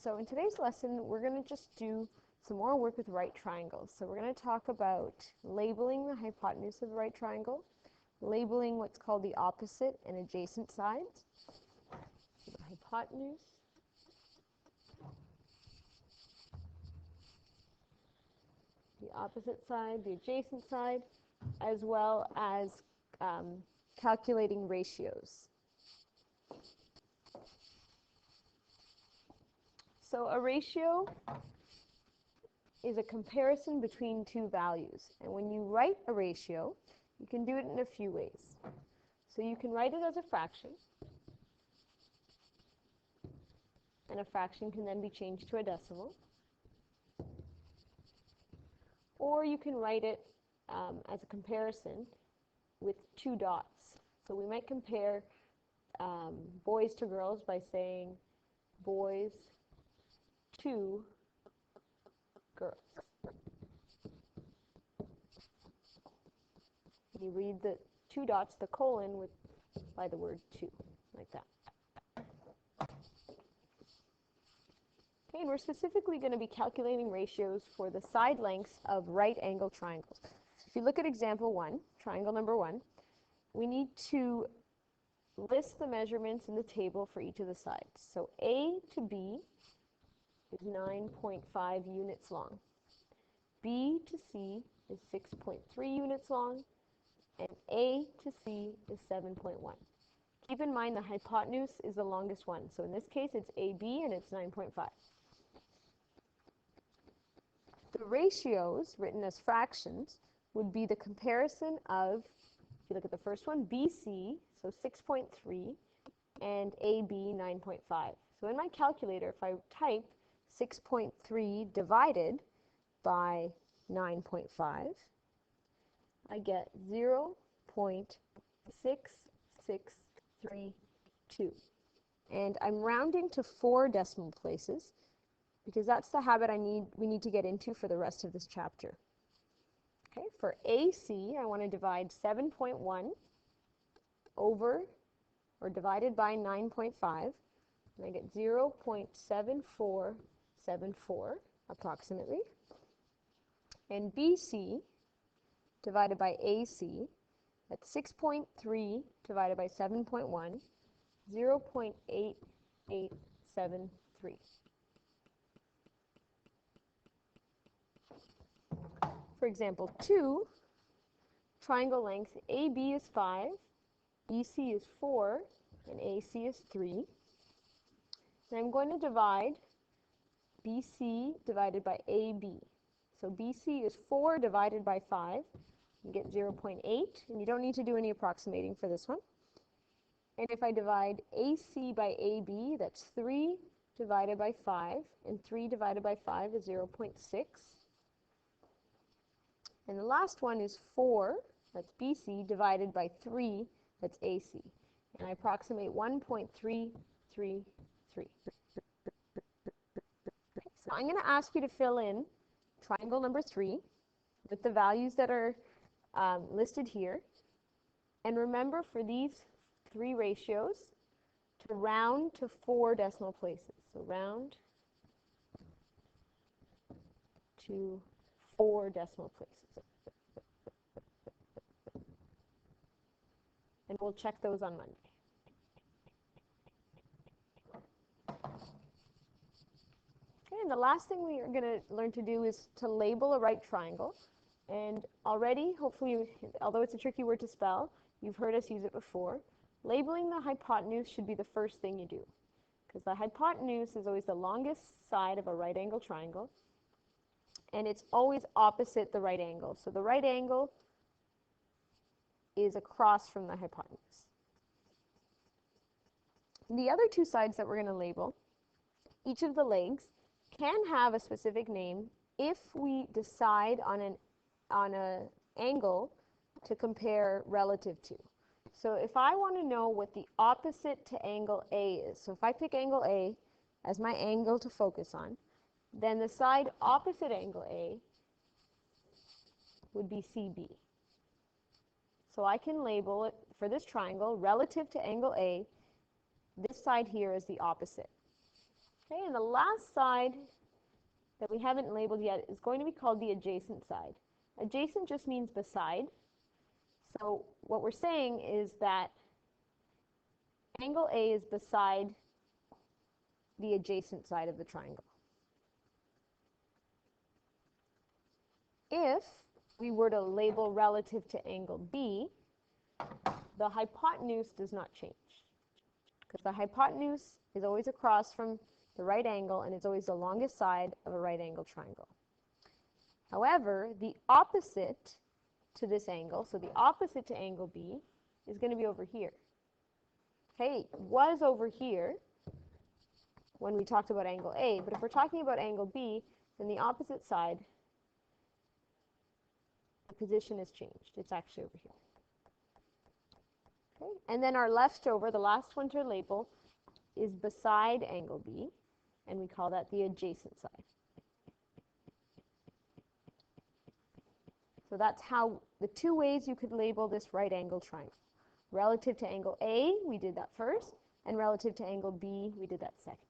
So in today's lesson, we're going to just do some more work with right triangles. So we're going to talk about labeling the hypotenuse of the right triangle, labeling what's called the opposite and adjacent sides, the hypotenuse, the opposite side, the adjacent side, as well as calculating ratios. So a ratio is a comparison between two values. And when you write a ratio, you can do it in a few ways. So you can write it as a fraction, and a fraction can then be changed to a decimal. Or you can write it as a comparison with two dots. So we might compare boys to girls by saying boys to girls. You read the two dots, the colon, by the word two, like that. Okay, and we're specifically going to be calculating ratios for the side lengths of right angle triangles. If you look at example 1, triangle number 1, we need to list the measurements in the table for each of the sides. So A to B is 9.5 units long. B to C is 6.3 units long, and A to C is 7.1. Keep in mind the hypotenuse is the longest one. So in this case, it's AB, and it's 9.5. The ratios, written as fractions, would be the comparison of, if you look at the first one, BC, so 6.3, and AB, 9.5. So in my calculator, if I type 6.3 divided by 9.5, I get 0.6632. And I'm rounding to 4 decimal places, because that's the habit we need to get into for the rest of this chapter. Okay, for AC, I want to divide 7.1 over, or divided by 9.5, and I get 0.7474 approximately. And BC divided by AC, that's 6.3 divided by 7.1, 0.8873. For example 2, triangle length AB is 5, BC is 4, and AC is 3. And I'm going to divide BC divided by AB. So BC is 4 divided by 5. You get 0.8, and you don't need to do any approximating for this one. And if I divide AC by AB, that's 3 divided by 5, and 3 divided by 5 is 0.6. And the last one is 4, that's BC, divided by 3, that's AC. And I approximate 1.333. So I'm going to ask you to fill in triangle number 3 with the values that are listed here. And remember, for these 3 ratios, to round to 4 decimal places. So round to 4 decimal places. And we'll check those on Monday. Okay, and the last thing we are going to learn to do is to label a right triangle. And already, hopefully, although it's a tricky word to spell, you've heard us use it before. Labeling the hypotenuse should be the first thing you do, because the hypotenuse is always the longest side of a right angle triangle, and it's always opposite the right angle. So the right angle is across from the hypotenuse. The other 2 sides that we're going to label, each of the legs can have a specific name if we decide on an angle to compare relative to. So if I want to know what the opposite to angle A is, so if I pick angle A as my angle to focus on, then the side opposite angle A would be CB. So I can label it for this triangle relative to angle A, this side here is the opposite. Okay, and the last side that we haven't labeled yet is going to be called the adjacent side. Adjacent just means beside. So what we're saying is that angle A is beside the adjacent side of the triangle. If we were to label relative to angle B, the hypotenuse does not change, because the hypotenuse is always across from the right angle and it's always the longest side of a right angle triangle. However, the opposite to this angle, so the opposite to angle B, is going to be over here. Okay, it was over here when we talked about angle A, but if we're talking about angle B, then the opposite side, the position has changed. It's actually over here. Okay, and then our leftover, the last one to label, is beside angle B, and we call that the adjacent side. So that's how the two ways you could label this right angle triangle. Relative to angle A, we did that first, and relative to angle B, we did that second.